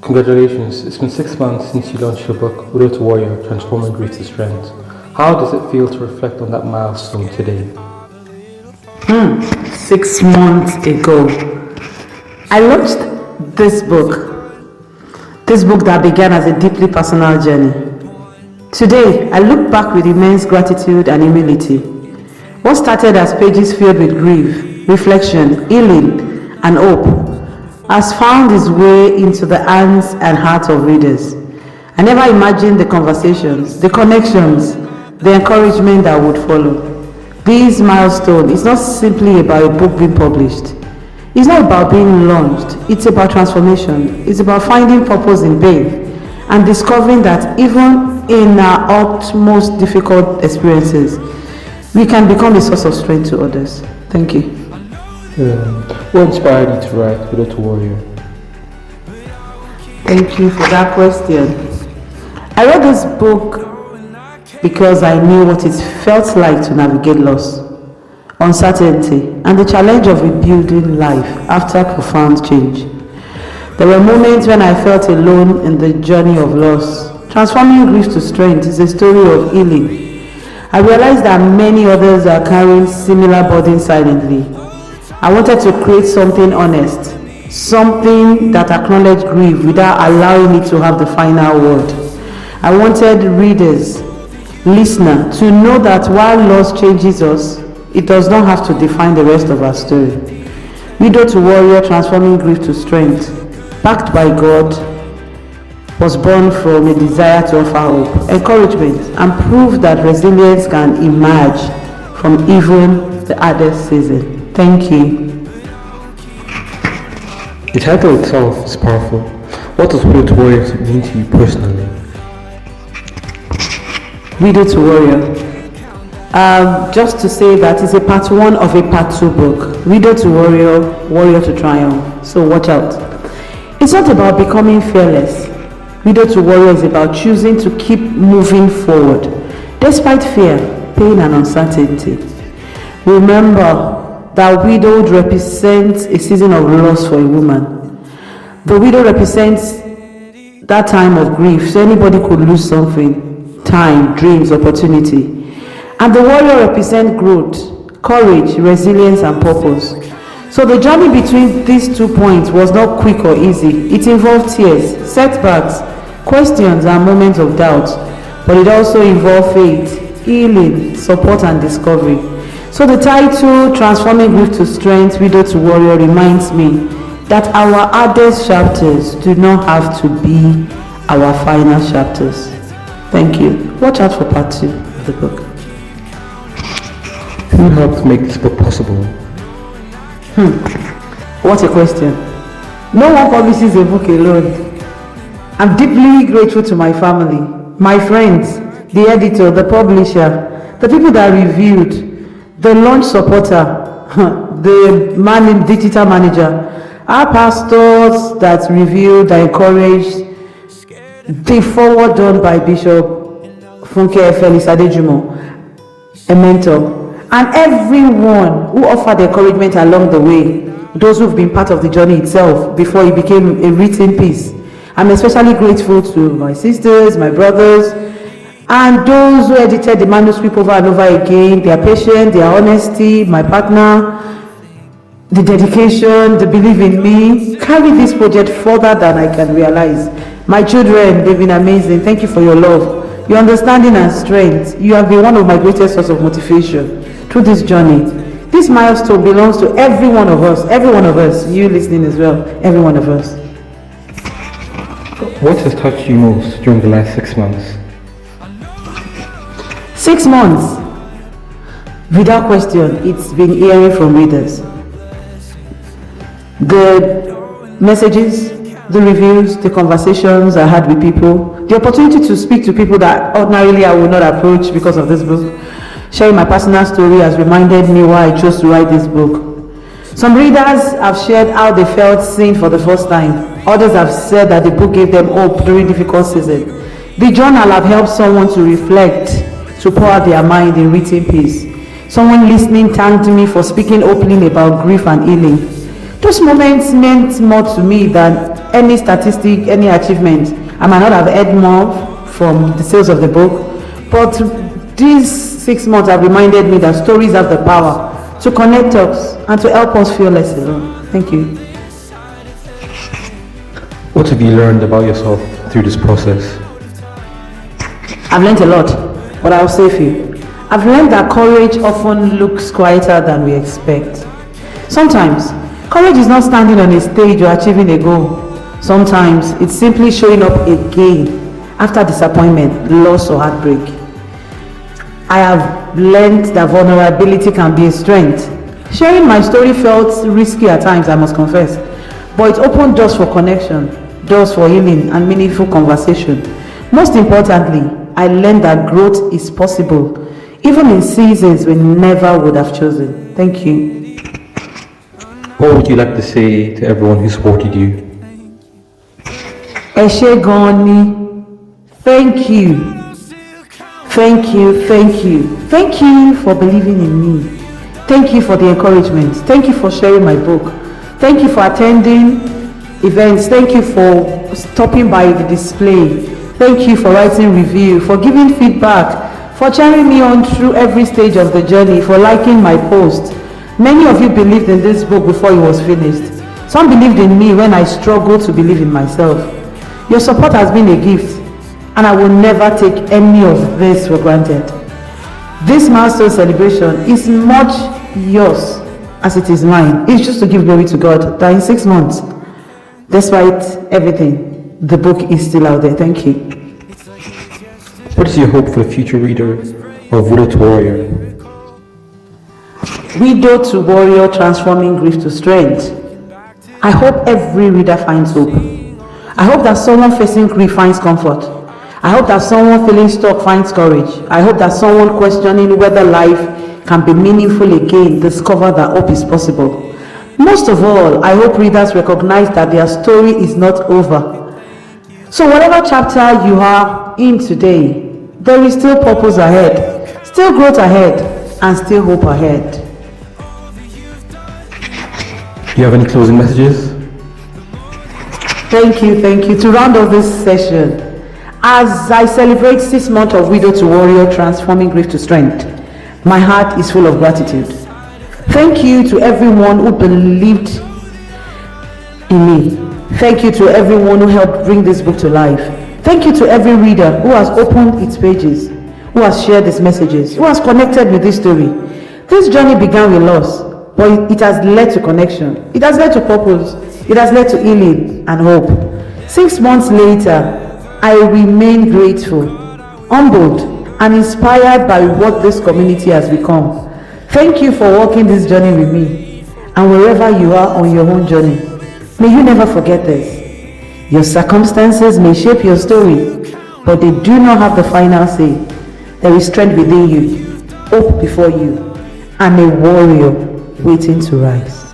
Congratulations, it's been 6 months since you launched your book, Widow to Warrior Transforming Grief to Strength. How does it feel to reflect on that milestone today? 6 months ago, I launched this book that began as a deeply personal journey. Today, I look back with immense gratitude and humility. What started as pages filled with grief, reflection, healing, and hope has found its way into the hands and hearts of readers. I never imagined the conversations, the connections, the encouragement that would follow. This milestone is not simply about a book being published. It's not about being launched. It's about transformation. It's about finding purpose in pain and discovering that even in our utmost difficult experiences, we can become a source of strength to others. Thank you. What inspired you to write Widow to Warrior? Thank you for that question. I wrote this book because I knew what it felt like to navigate loss, uncertainty, and the challenge of rebuilding life after profound change. There were moments when I felt alone in the journey of loss. Transforming grief to strength is a story of healing. I realized that many others are carrying similar burdens silently. I wanted to create something honest, something that acknowledged grief without allowing it to have the final word. I wanted readers, listeners, to know that while loss changes us, it does not have to define the rest of our story. Widow to Warrior Transforming Grief to Strength, backed by God, was born from a desire to offer hope, encouragement, and prove that resilience can emerge from even the hardest season. Thank you. The title itself is powerful. What does Widow to Warrior mean to you personally? Widow to Warrior. Just to say that it's a part 1 of a part 2 book. Widow to Warrior, Warrior to Triumph. So watch out. It's not about becoming fearless. Widow to Warrior is about choosing to keep moving forward, despite fear, pain, and uncertainty. Remember that widowhood represents a season of loss for a woman. The widow represents that time of grief, so anybody could lose something, time, dreams, opportunity. And the warrior represents growth, courage, resilience, and purpose. So the journey between these 2 points was not quick or easy. It involved tears, setbacks, questions, and moments of doubt. But it also involved faith, healing, support, and discovery. So the title, Transforming Grief to Strength, Widow to Warrior, reminds me that our hardest chapters do not have to be our final chapters. Thank you. Watch out for part 2 of the book. Who helped make this book possible? What a question. No one publishes a book alone. I'm deeply grateful to my family, my friends, the editor, the publisher, the people that reviewed, the launch supporter, the digital manager, our pastors that reviewed, that encouraged, the forward done by Bishop Funke Felix Adejumo, a mentor, and everyone who offered encouragement along the way, those who've been part of the journey itself before it became a written piece. I'm especially grateful to my sisters, my brothers, and those who edited the manuscript over and over again, their patience, their honesty, my partner, the dedication, the belief in me, carry this project further than I can realize. My children, they've been amazing. Thank you for your love, your understanding and strength. You have been one of my greatest sources of motivation through this journey. This milestone belongs to every one of us, you listening as well, every one of us. What has touched you most during the last 6 months? 6 months, without question, it's been hearing from readers. The messages, the reviews, the conversations I had with people, the opportunity to speak to people that ordinarily I would not approach because of this book. Sharing my personal story has reminded me why I chose to write this book. Some readers have shared how they felt seen for the first time. Others have said that the book gave them hope during difficult seasons. The journal have helped someone to reflect, to pour out their mind in written piece. Someone listening thanked me for speaking openly about grief and healing. Those moments meant more to me than any statistic, any achievement. I might not have earned more from the sales of the book, but these 6 months have reminded me that stories have the power to connect us and to help us feel less alone. Thank you. What have you learned about yourself through this process? I've learned a lot, but I'll say few. I've learned that courage often looks quieter than we expect. Sometimes, courage is not standing on a stage or achieving a goal. Sometimes, it's simply showing up again after disappointment, loss, or heartbreak. I have learned that vulnerability can be a strength. Sharing my story felt risky at times, I must confess, but it opened doors for connection, doors for healing, and meaningful conversation. Most importantly, I learned that growth is possible, even in seasons we never would have chosen. Thank you. What would you like to say to everyone who supported you? Ẹ ṣé gan ni. Thank you. Thank you, thank you. Thank you for believing in me. Thank you for the encouragement. Thank you for sharing my book. Thank you for attending events. Thank you for stopping by the display. Thank you for writing review, for giving feedback, for cheering me on through every stage of the journey, for liking my post. Many of you believed in this book before it was finished. Some believed in me when I struggled to believe in myself. Your support has been a gift, and I will never take any of this for granted. This milestone celebration is much yours as it is mine. It's just to give glory to God that in 6 months, despite everything, the book is still out there. Thank you. What is your hope for the future reader of Widow to Warrior? Widow to Warrior, transforming grief to strength. I hope every reader finds hope. I hope that someone facing grief finds comfort. I hope that someone feeling stuck finds courage. I hope that someone questioning whether life can be meaningful again discover that hope is possible. Most of all, I hope readers recognize that their story is not over. So whatever chapter you are in today, there is still purpose ahead, still growth ahead, and still hope ahead. Do you have any closing messages? Thank you. To round off this session, as I celebrate 6 months of Widow to Warrior, transforming grief to strength, my heart is full of gratitude. Thank you to everyone who believed in me. Thank you to everyone who helped bring this book to life. Thank you to every reader who has opened its pages, who has shared its messages, who has connected with this story. This journey began with loss, but it has led to connection. It has led to purpose. It has led to healing and hope. 6 months later, I remain grateful, humbled, and inspired by what this community has become. Thank you for walking this journey with me. And wherever you are on your own journey, may you never forget this. Your circumstances may shape your story, but they do not have the final say. There is strength within you, hope before you, and a warrior waiting to rise.